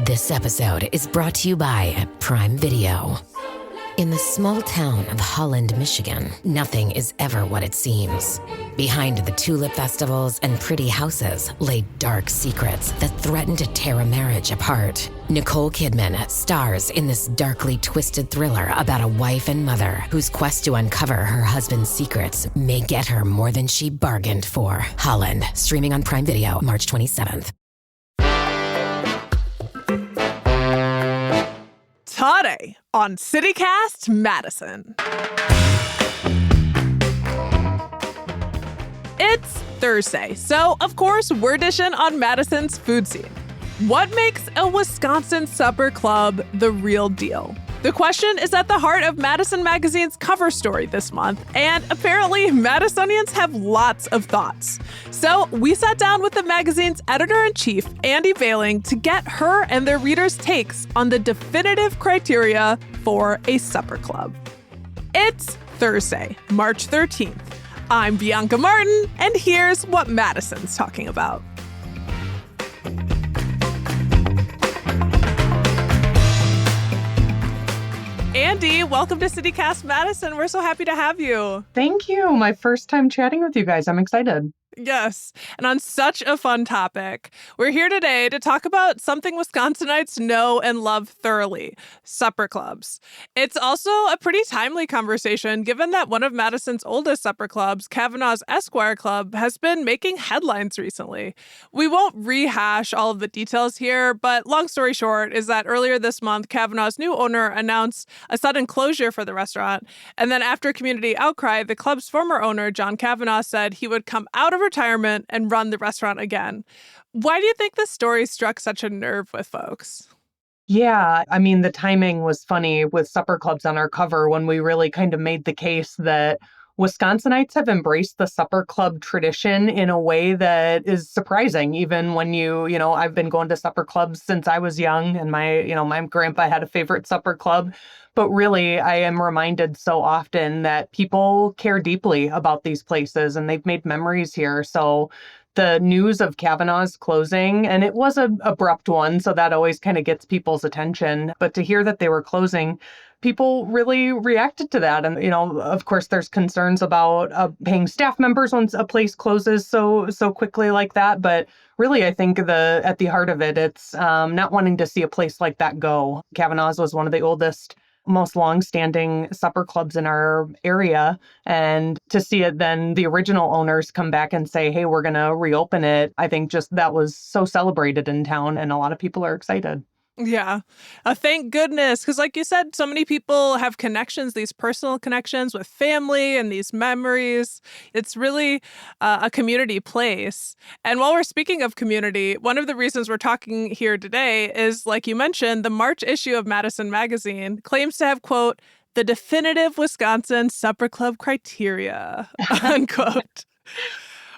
This episode is brought to you by Prime Video. In the small town of Holland, Michigan, nothing is ever what it seems. Behind the tulip festivals and pretty houses lay dark secrets that threaten to tear a marriage apart. Nicole Kidman stars in this darkly twisted thriller about a wife and mother whose quest to uncover her husband's secrets may get her more than she bargained for. Holland, streaming on Prime Video March 27th. Today on CityCast Madison. It's Thursday, so of course we're dishing on Madison's food scene. What makes a Wisconsin supper club the real deal? The question is at the heart of Madison Magazine's cover story this month, and apparently Madisonians have lots of thoughts. So we sat down with the magazine's editor-in-chief, Andy Vailing, to get her and their readers' takes on the definitive criteria for a supper club. It's Thursday, March 13th. I'm Bianca Martin, and here's what Madison's talking about. Andy, welcome to CityCast Madison. We're so happy to have you. Thank you. My first time chatting with you guys. I'm excited. Yes, and on such a fun topic, we're here today to talk about something Wisconsinites know and love thoroughly, supper clubs. It's also a pretty timely conversation given that one of Madison's oldest supper clubs, Kavanaugh's Esquire Club, has been making headlines recently. We won't rehash all of the details here, but long story short is that earlier this month, Kavanaugh's new owner announced a sudden closure for the restaurant, and then after community outcry, the club's former owner, John Kavanaugh, said he would come out of retirement and run the restaurant again. Why do you think this story struck such a nerve with folks? Yeah, I mean, the timing was funny with supper clubs on our cover when we really kind of made the case that Wisconsinites have embraced the supper club tradition in a way that is surprising, even when I've been going to supper clubs since I was young, and my grandpa had a favorite supper club. But really, I am reminded so often that people care deeply about these places and they've made memories here. So the news of Kavanaugh's closing, and it was an abrupt one, so that always kind of gets people's attention. But to hear that they were closing, people really reacted to that. And, of course, there's concerns about paying staff members once a place closes so quickly like that. But really, I think at the heart of it, it's not wanting to see a place like that go. Kavanaugh's was one of the oldest, most long-standing supper clubs in our area. And to see it then the original owners come back and say, hey, we're going to reopen it, I think just that was so celebrated in town and a lot of people are excited. Yeah. Thank goodness. Because like you said, so many people have connections, these personal connections with family and these memories. It's really a community place. And while we're speaking of community, one of the reasons we're talking here today is, like you mentioned, the March issue of Madison Magazine claims to have, quote, the definitive Wisconsin supper club criteria, unquote.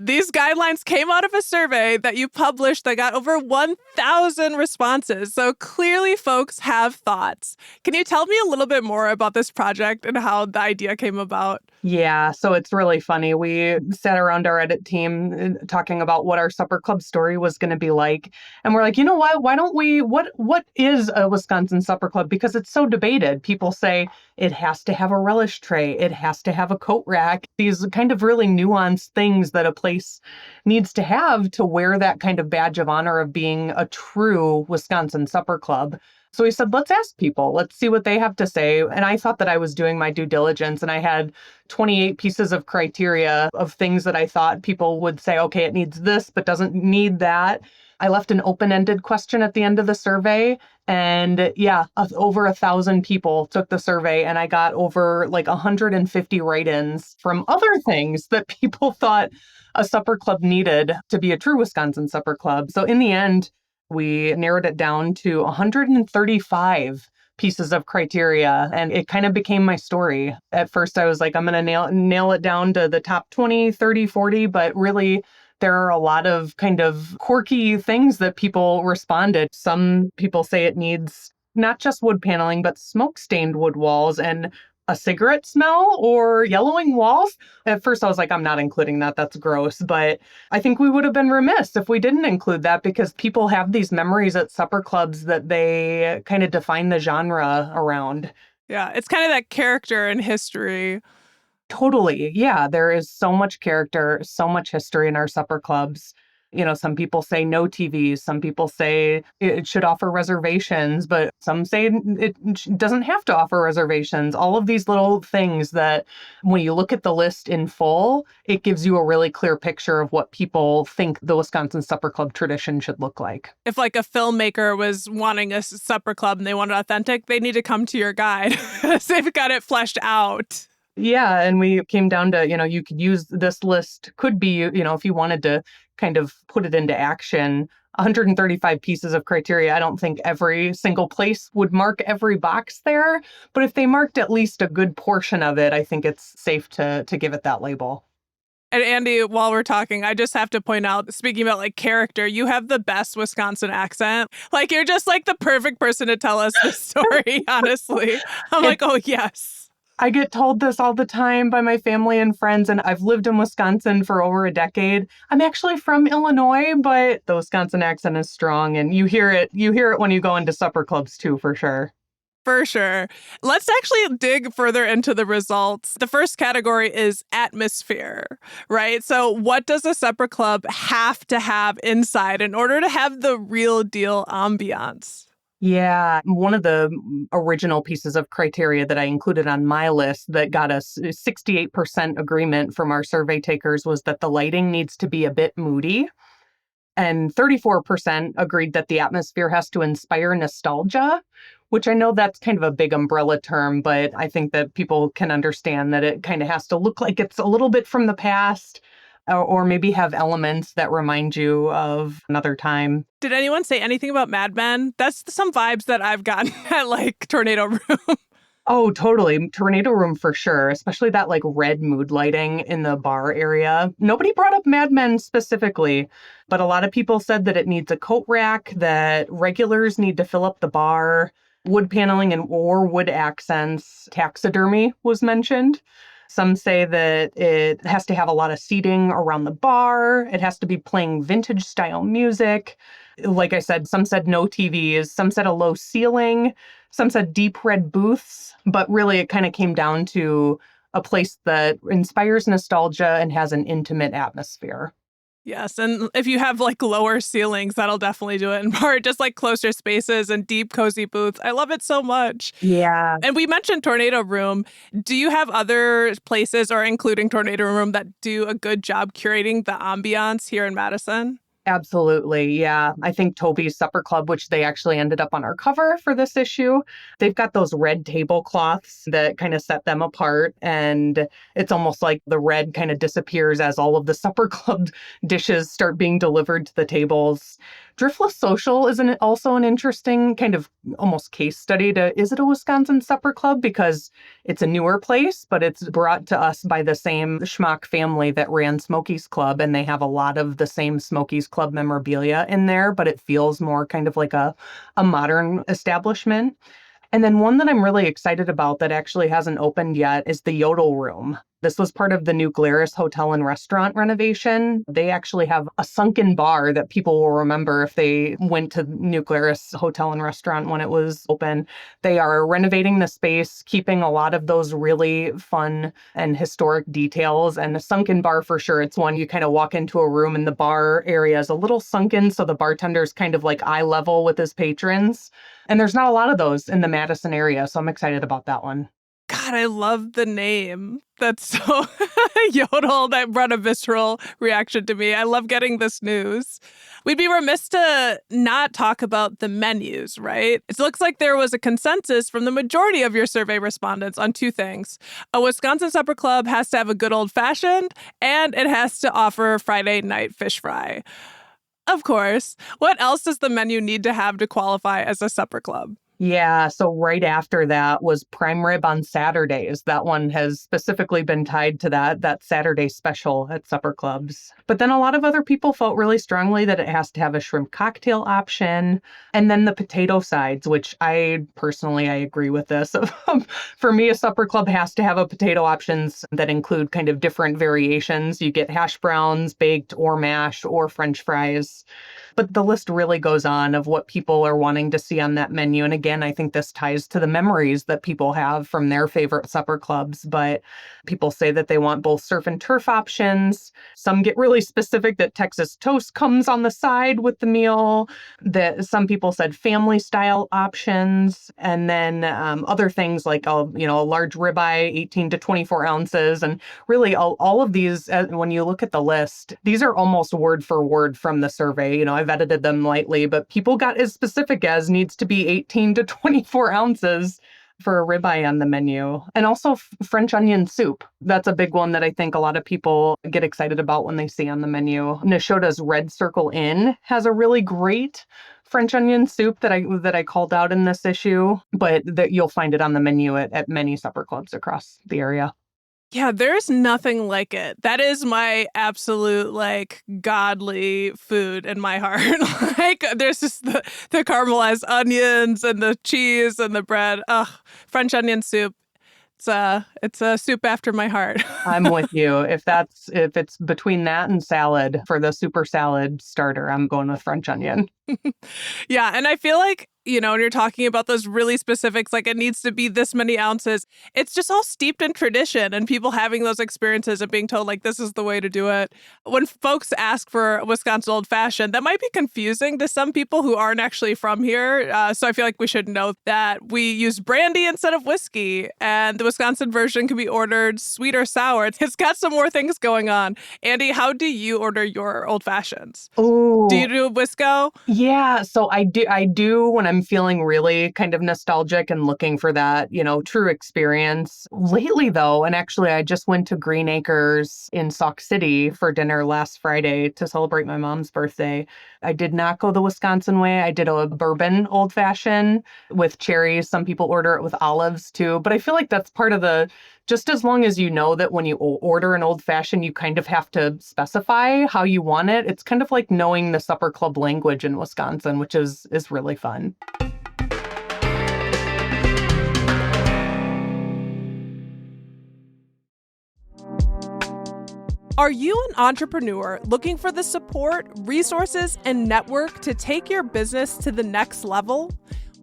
These guidelines came out of a survey that you published that got over 1,000 responses. So clearly folks have thoughts. Can you tell me a little bit more about this project and how the idea came about? Yeah, so it's really funny. We sat around our edit team talking about what our supper club story was going to be like. And we're like, you know what? Why don't what is a Wisconsin supper club? Because it's so debated. People say it has to have a relish tray. It has to have a coat rack. These kind of really nuanced things that a place needs to have to wear that kind of badge of honor of being a true Wisconsin supper club. So we said, let's ask people. Let's see what they have to say. And I thought that I was doing my due diligence, and I had 28 pieces of criteria of things that I thought people would say, okay, it needs this, but doesn't need that. I left an open-ended question at the end of the survey. And yeah, over 1,000 people took the survey, and I got over 150 write-ins from other things that people thought a supper club needed to be a true Wisconsin supper club. So in the end, we narrowed it down to 135 pieces of criteria, and it kind of became my story. At first, I was like, I'm going to nail it down to the top 20, 30, 40, but really, there are a lot of kind of quirky things that people responded. Some people say it needs not just wood paneling, but smoke-stained wood walls and a cigarette smell or yellowing walls. At first, I was like, I'm not including that. That's gross. But I think we would have been remiss if we didn't include that because people have these memories at supper clubs that they kind of define the genre around. Yeah, it's kind of that character and history. Totally. Yeah, there is so much character, so much history in our supper clubs. Some people say no TVs. Some people say it should offer reservations, but some say it doesn't have to offer reservations. All of these little things that when you look at the list in full, it gives you a really clear picture of what people think the Wisconsin Supper Club tradition should look like. If like a filmmaker was wanting a supper club and they wanted authentic, they need to come to your guide. They've got it fleshed out. Yeah, and we came down to, you could use this list, could be, if you wanted to kind of put it into action, 135 pieces of criteria. I don't think every single place would mark every box there, but if they marked at least a good portion of it, I think it's safe to give it that label. And Andy, while we're talking, I just have to point out, speaking about like character, you have the best Wisconsin accent. Like you're just like the perfect person to tell us this story, honestly. I'm like, oh, yes. I get told this all the time by my family and friends, and I've lived in Wisconsin for over a decade. I'm actually from Illinois, but the Wisconsin accent is strong, and you hear it when you go into supper clubs too, for sure. For sure. Let's actually dig further into the results. The first category is atmosphere, right? So what does a supper club have to have inside in order to have the real deal ambiance? Yeah, one of the original pieces of criteria that I included on my list that got us 68% agreement from our survey takers was that the lighting needs to be a bit moody. And 34% agreed that the atmosphere has to inspire nostalgia, which I know that's kind of a big umbrella term, but I think that people can understand that it kind of has to look like it's a little bit from the past. Or maybe have elements that remind you of another time. Did anyone say anything about Mad Men? That's some vibes that I've gotten at like Tornado Room. Oh, totally. Tornado Room for sure, especially that like red mood lighting in the bar area. Nobody brought up Mad Men specifically, but a lot of people said that it needs a coat rack, that regulars need to fill up the bar, wood paneling or wood accents. Taxidermy was mentioned. Some say that it has to have a lot of seating around the bar. It has to be playing vintage style music. Like I said, some said no TVs. Some said a low ceiling. Some said deep red booths. But really, it kind of came down to a place that inspires nostalgia and has an intimate atmosphere. Yes, and if you have like lower ceilings, that'll definitely do it in part, just like closer spaces and deep, cozy booths. I love it so much. Yeah. And we mentioned Tornado Room. Do you have other places, or including Tornado Room, that do a good job curating the ambiance here in Madison? Absolutely. Yeah. I think Toby's Supper Club, which they actually ended up on our cover for this issue, they've got those red tablecloths that kind of set them apart. And it's almost like the red kind of disappears as all of the Supper Club dishes start being delivered to the tables. Driftless Social is also an interesting kind of almost case study to, is it a Wisconsin supper club? Because it's a newer place, but it's brought to us by the same schmuck family that ran Smokey's Club. And they have a lot of the same Smokey's Club memorabilia in there, but it feels more kind of like a modern establishment. And then one that I'm really excited about that actually hasn't opened yet is the Yodel Room. This was part of the new Glarus Hotel and Restaurant renovation. They actually have a sunken bar that people will remember if they went to New Glarus Hotel and Restaurant when it was open. They are renovating the space, keeping a lot of those really fun and historic details. And the sunken bar, for sure, it's one you kind of walk into a room and the bar area is a little sunken, so the bartender's kind of like eye level with his patrons. And there's not a lot of those in the Madison area, so I'm excited about that one. God, I love the name. That's so Yodel. That brought a visceral reaction to me. I love getting this news. We'd be remiss to not talk about the menus, right? It looks like there was a consensus from the majority of your survey respondents on two things. A Wisconsin Supper Club has to have a good old fashioned, and it has to offer Friday night fish fry. Of course. What else does the menu need to have to qualify as a supper club? Yeah, so right after that was prime rib on Saturdays. That one has specifically been tied to that Saturday special at supper clubs. But then a lot of other people felt really strongly that it has to have a shrimp cocktail option. And then the potato sides, which I personally, I agree with this. For me, a supper club has to have a potato options that include kind of different variations. You get hash browns, baked or mashed, or French fries. But the list really goes on of what people are wanting to see on that menu. And again, I think this ties to the memories that people have from their favorite supper clubs. But people say that they want both surf and turf options. Some get really specific that Texas toast comes on the side with the meal. That some people said family style options. And then other things like a large ribeye, 18 to 24 ounces. And really all of these, when you look at the list, these are almost word for word from the survey. I've edited them lightly, but people got as specific as needs to be 18 to 24 ounces for a ribeye on the menu. And also French onion soup. That's a big one that I think a lot of people get excited about when they see on the menu. Neshoda's Red Circle Inn has a really great French onion soup that I called out in this issue, but that you'll find it on the menu at many supper clubs across the area. Yeah, there's nothing like it. That is my absolute, godly food in my heart. There's just the caramelized onions and the cheese and the bread. Ugh, French onion soup. It's a soup after my heart. I'm with you. If it's between that and salad for the super salad starter, I'm going with French onion. Yeah, and I feel like, when you're talking about those really specifics, it needs to be this many ounces. It's just all steeped in tradition and people having those experiences and being told, this is the way to do it. When folks ask for Wisconsin Old Fashioned, that might be confusing to some people who aren't actually from here. So I feel like we should know that we use brandy instead of whiskey, and the Wisconsin version can be ordered sweet or sour. It's got some more things going on. Andy, how do you order your Old Fashions? Oh, do you do Wisco? Yeah, so I do when I'm feeling really kind of nostalgic and looking for that, true experience. Lately, though, and actually I just went to Green Acres in Sauk City for dinner last Friday to celebrate my mom's birthday. I did not go the Wisconsin way. I did a bourbon old fashioned with cherries. Some people order it with olives too, but I feel like that's part of just as long as you know that when you order an old fashioned, you kind of have to specify how you want it. It's kind of like knowing the supper club language in Wisconsin, which is really fun. Are you an entrepreneur looking for the support, resources, and network to take your business to the next level?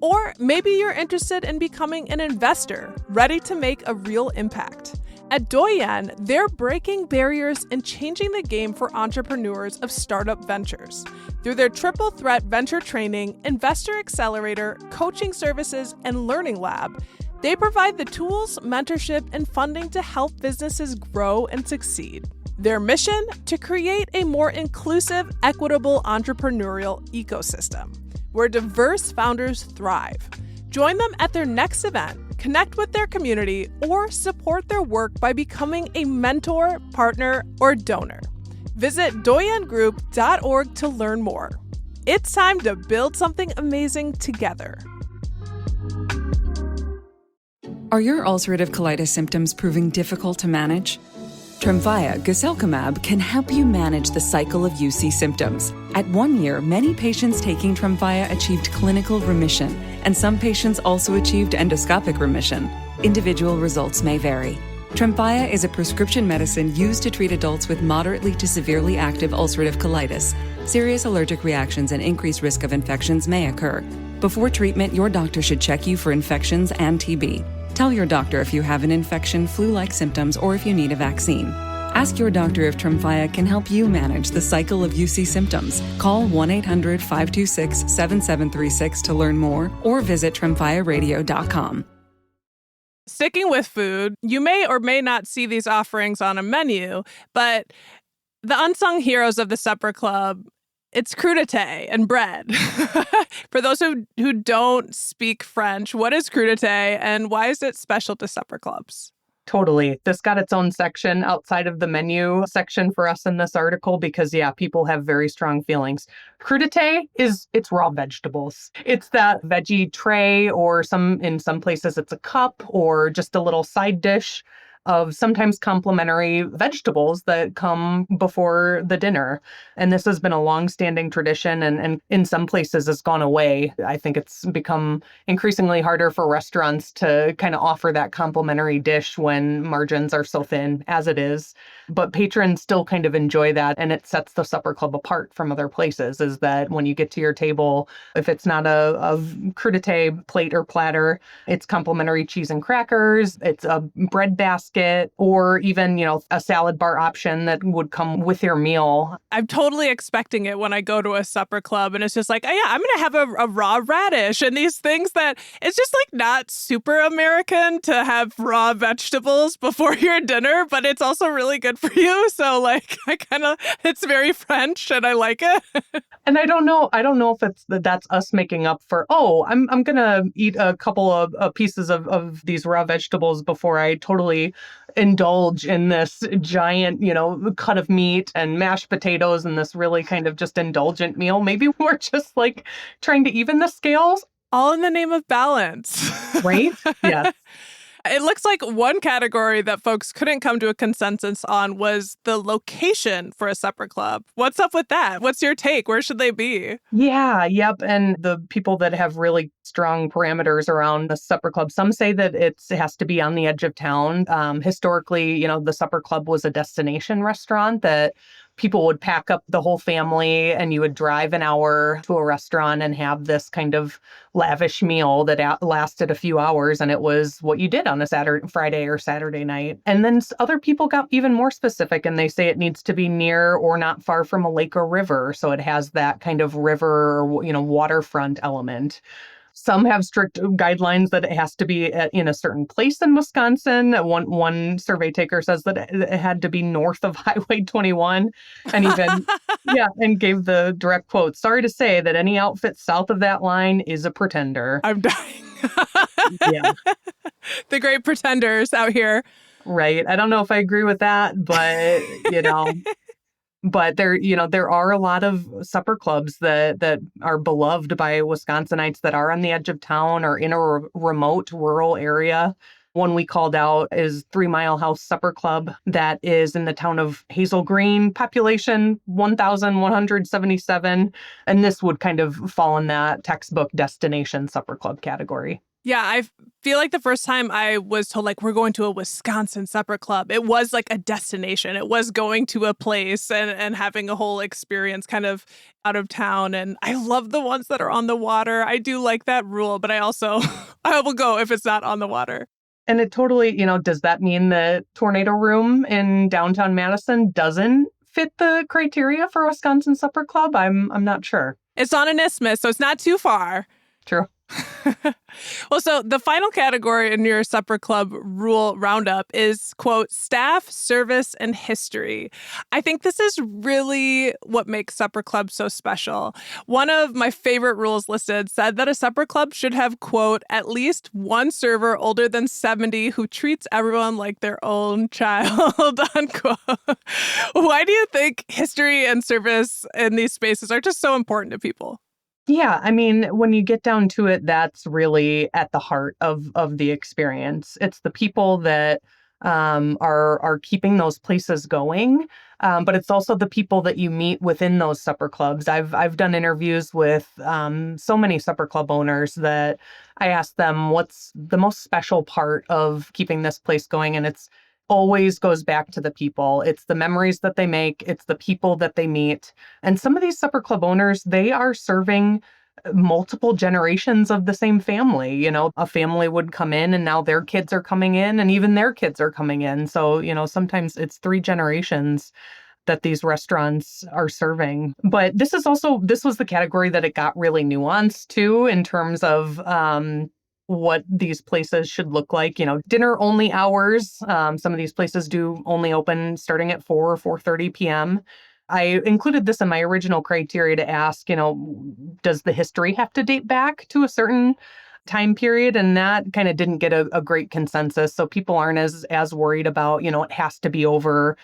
Or maybe you're interested in becoming an investor, ready to make a real impact. At Doyen, they're breaking barriers and changing the game for entrepreneurs of startup ventures. Through their triple threat venture training, investor accelerator, coaching services, and learning lab, they provide the tools, mentorship, and funding to help businesses grow and succeed. Their mission? To create a more inclusive, equitable entrepreneurial ecosystem where diverse founders thrive. Join them at their next event, connect with their community, or support their work by becoming a mentor, partner, or donor. Visit doyengroup.org to learn more. It's time to build something amazing together. Are your ulcerative colitis symptoms proving difficult to manage? Tremfya guselkumab can help you manage the cycle of UC symptoms. At 1 year, many patients taking Tremfya achieved clinical remission, and some patients also achieved endoscopic remission. Individual results may vary. Tremfya is a prescription medicine used to treat adults with moderately to severely active ulcerative colitis. Serious allergic reactions and increased risk of infections may occur. Before treatment, your doctor should check you for infections and TB. Tell your doctor if you have an infection, flu-like symptoms, or if you need a vaccine. Ask your doctor if Tremfya can help you manage the cycle of UC symptoms. Call 1-800-526-7736 to learn more, or visit tremfyaradio.com. Sticking with food, you may or may not see these offerings on a menu, but the unsung heroes of the supper club, it's crudité and bread. For those who don't speak French, what is crudité and why is it special to supper clubs? Totally. This got its own section outside of the menu section for us in this article because, yeah, people have very strong feelings. Crudité it's raw vegetables. It's that veggie tray, or in some places it's a cup or just a little side dish of sometimes complementary vegetables that come before the dinner. And this has been a long-standing tradition, and in some places it's gone away. I think it's become increasingly harder for restaurants to kind of offer that complimentary dish when margins are so thin as it is. But patrons still kind of enjoy that, and it sets the supper club apart from other places, is that when you get to your table, if it's not a crudité plate or platter, it's complimentary cheese and crackers, it's a bread basket, or even, a salad bar option that would come with your meal. I'm totally expecting it when I go to a supper club, and it's just like, oh yeah, I'm going to have a raw radish and these things that it's just like not super American to have raw vegetables before your dinner, but it's also really good for you. So like, it's very French and I like it. And I don't know if that's us making up for, I'm going to eat a couple of pieces of these raw vegetables before I totally indulge in this giant, cut of meat and mashed potatoes and this really kind of just indulgent meal. Maybe we're just like trying to even the scales. All in the name of balance. Right? Yeah. It looks like one category that folks couldn't come to a consensus on was the location for a supper club. What's up with that? What's your take? Where should they be? Yeah, yep. And the people that have really strong parameters around the supper club, some say that it has to be on the edge of town. Historically, the supper club was a destination restaurant that people would pack up the whole family and you would drive an hour to a restaurant and have this kind of lavish meal that lasted a few hours. And it was what you did on a Friday or Saturday night. And then other people got even more specific, and they say it needs to be near or not far from a lake or river. So it has that kind of river or, waterfront element. Some have strict guidelines that it has to be in a certain place in Wisconsin. One survey taker says that it had to be north of Highway 21, and even and gave the direct quote: "Sorry to say that any outfit south of that line is a pretender." I'm dying. Yeah, the great pretenders out here. Right. I don't know if I agree with that, but But there are a lot of supper clubs that are beloved by Wisconsinites that are on the edge of town or in a remote rural area. One we called out is 3 Mile House Supper Club that is in the town of Hazel Green, population 1,177. And this would kind of fall in that textbook destination supper club category. Yeah, I feel like the first time I was told, like, we're going to a Wisconsin supper club, it was like a destination. It was going to a place and having a whole experience kind of out of town. And I love the ones that are on the water. I do like that rule, but I will go if it's not on the water. And it totally, does that mean the Tornado Room in downtown Madison doesn't fit the criteria for Wisconsin Supper Club? I'm not sure. It's on an isthmus, so it's not too far. True. Well, so the final category in your supper club rule roundup is, quote, staff, service, and history. I think this is really what makes supper clubs so special. One of my favorite rules listed said that a supper club should have, quote, at least one server older than 70 who treats everyone like their own child, unquote. Why do you think history and service in these spaces are just so important to people? Yeah, I mean, when you get down to it, that's really at the heart of the experience. It's the people that are keeping those places going, but it's also the people that you meet within those supper clubs. I've done interviews with so many supper club owners that I ask them what's the most special part of keeping this place going, and it's always goes back to the people. It's the memories that they make. It's the people that they meet. And some of these supper club owners, they are serving multiple generations of the same family. A family would come in and now their kids are coming in and even their kids are coming in. So, sometimes it's 3 generations that these restaurants are serving. But this was the category that it got really nuanced too, in terms of what these places should look like. Dinner only hours. Some of these places do only open starting at 4 or 4:30 p.m. I included this in my original criteria to ask, does the history have to date back to a certain time period, and that kind of didn't get a great consensus. So people aren't as worried about, it has to be over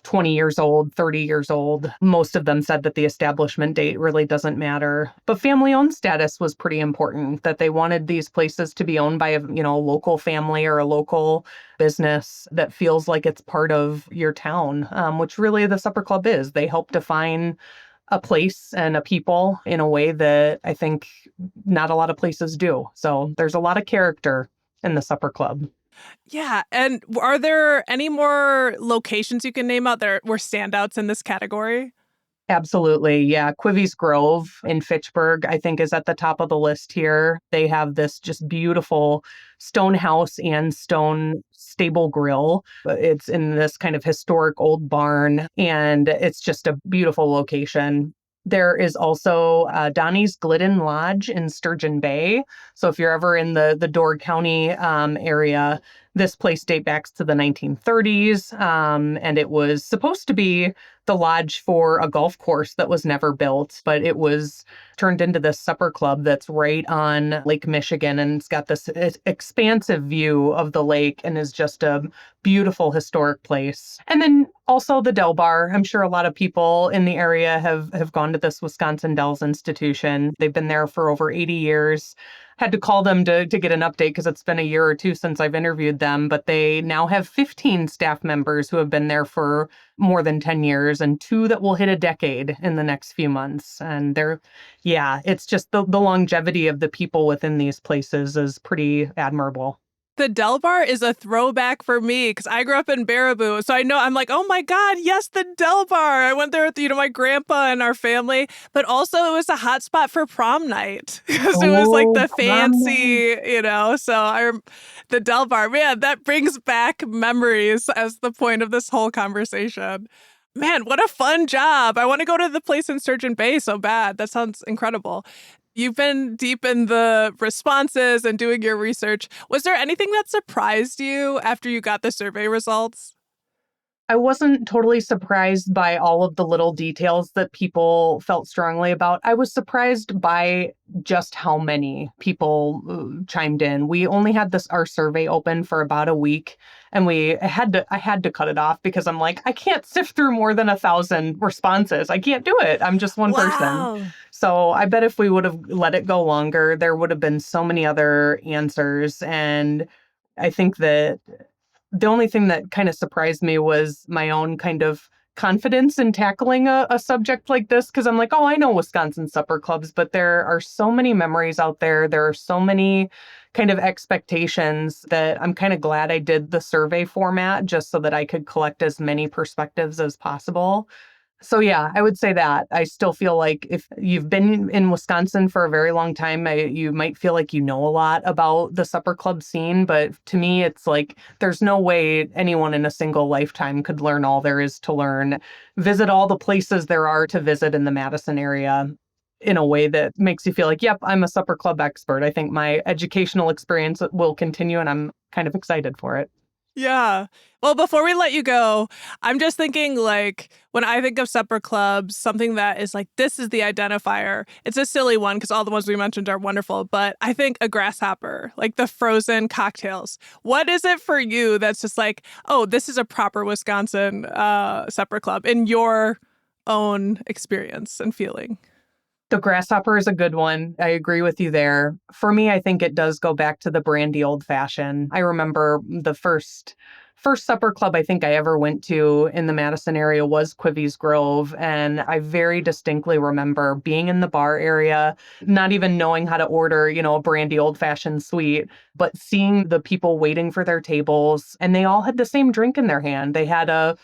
20 years old, 30 years old. Most of them said that the establishment date really doesn't matter. But family-owned status was pretty important, that they wanted these places to be owned by a local family or a local business that feels like it's part of your town, which really the Supper Club is. They help define a place and a people in a way that I think not a lot of places do. So there's a lot of character in the Supper Club. Yeah. And are there any more locations you can name out there were standouts in this category? Absolutely. Yeah. Quivy's Grove in Fitchburg, I think, is at the top of the list here. They have this just beautiful stone house and stone stable grill. It's in this kind of historic old barn, and it's just a beautiful location. There is also Donnie's Glidden Lodge in Sturgeon Bay. So if you're ever in the Door County area, this place dates back to the 1930s, and it was supposed to be the lodge for a golf course that was never built, but it was turned into this supper club that's right on Lake Michigan, and it's got this expansive view of the lake and is just a beautiful historic place. And then also the Del Bar. I'm sure a lot of people in the area have gone to this Wisconsin Dells institution. They've been there for over 80 years. Had to call them to get an update because it's been a year or two since I've interviewed them, but they now have 15 staff members who have been there for more than 10 years and 2 that will hit a decade in the next few months. And it's just the longevity of the people within these places is pretty admirable. The Del Bar is a throwback for me because I grew up in Baraboo. So I know I'm like, oh my God, yes, the Del Bar. I went there with, my grandpa and our family, but also it was a hot spot for prom night because it was like the fancy, the Del Bar. Man, that brings back memories as the point of this whole conversation. Man, what a fun job. I want to go to the place in Sturgeon Bay so bad. That sounds incredible. You've been deep in the responses and doing your research. Was there anything that surprised you after you got the survey results? I wasn't totally surprised by all of the little details that people felt strongly about. I was surprised by just how many people chimed in. We only had our survey open for about a week, and I had to cut it off because I'm like, I can't sift through more than 1,000 responses. I can't do it. I'm just one person. So I bet if we would have let it go longer, there would have been so many other answers. And I think that the only thing that kind of surprised me was my own kind of confidence in tackling a subject like this, because I'm like, oh, I know Wisconsin supper clubs, but there are so many memories out there. There are so many kind of expectations that I'm kind of glad I did the survey format just so that I could collect as many perspectives as possible. So yeah, I would say that. I still feel like if you've been in Wisconsin for a very long time, you might feel like you know a lot about the supper club scene. But to me, it's like there's no way anyone in a single lifetime could learn all there is to learn, visit all the places there are to visit in the Madison area in a way that makes you feel like, yep, I'm a supper club expert. I think my educational experience will continue, and I'm kind of excited for it. Yeah. Well, before we let you go, I'm just thinking, like, when I think of supper clubs, something that is like, this is the identifier. It's a silly one because all the ones we mentioned are wonderful, but I think a grasshopper, like the frozen cocktails. What is it for you that's just like, oh, this is a proper Wisconsin supper club in your own experience and feeling? The grasshopper is a good one. I agree with you there. For me, I think it does go back to the Brandy Old Fashioned. I remember the first supper club I think I ever went to in the Madison area was Quivy's Grove. And I very distinctly remember being in the bar area, not even knowing how to order, a Brandy Old Fashioned sweet, but seeing the people waiting for their tables. And they all had the same drink in their hand. They had a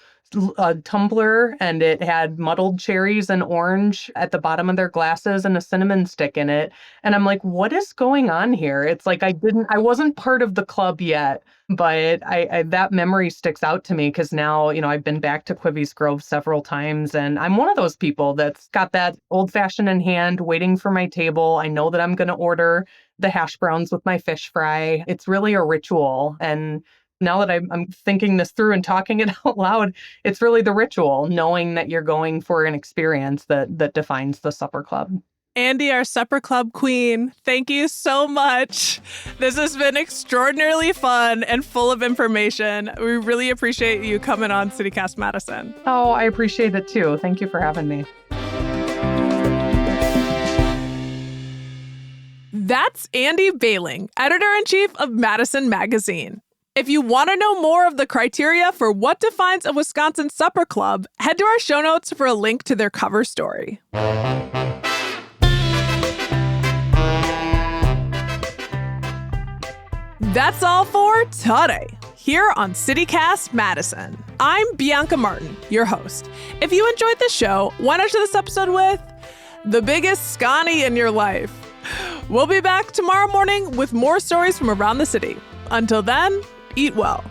tumbler, and it had muddled cherries and orange at the bottom of their glasses and a cinnamon stick in it. And I'm like, what is going on here? It's like I wasn't part of the club yet, but I that memory sticks out to me because now, I've been back to Quivy's Grove several times, and I'm one of those people that's got that old fashioned in hand, waiting for my table. I know that I'm going to order the hash browns with my fish fry. It's really a ritual. And now that I'm thinking this through and talking it out loud, it's really the ritual, knowing that you're going for an experience that defines the supper club. Andy, our supper club queen, thank you so much. This has been extraordinarily fun and full of information. We really appreciate you coming on CityCast Madison. Oh, I appreciate it too. Thank you for having me. That's Andy Bailing, editor-in-chief of Madison Magazine. If you want to know more of the criteria for what defines a Wisconsin supper club, head to our show notes for a link to their cover story. That's all for today, here on CityCast Madison. I'm Bianca Martin, your host. If you enjoyed the show, why not share this episode with the biggest Scotty in your life? We'll be back tomorrow morning with more stories from around the city. Until then, eat well.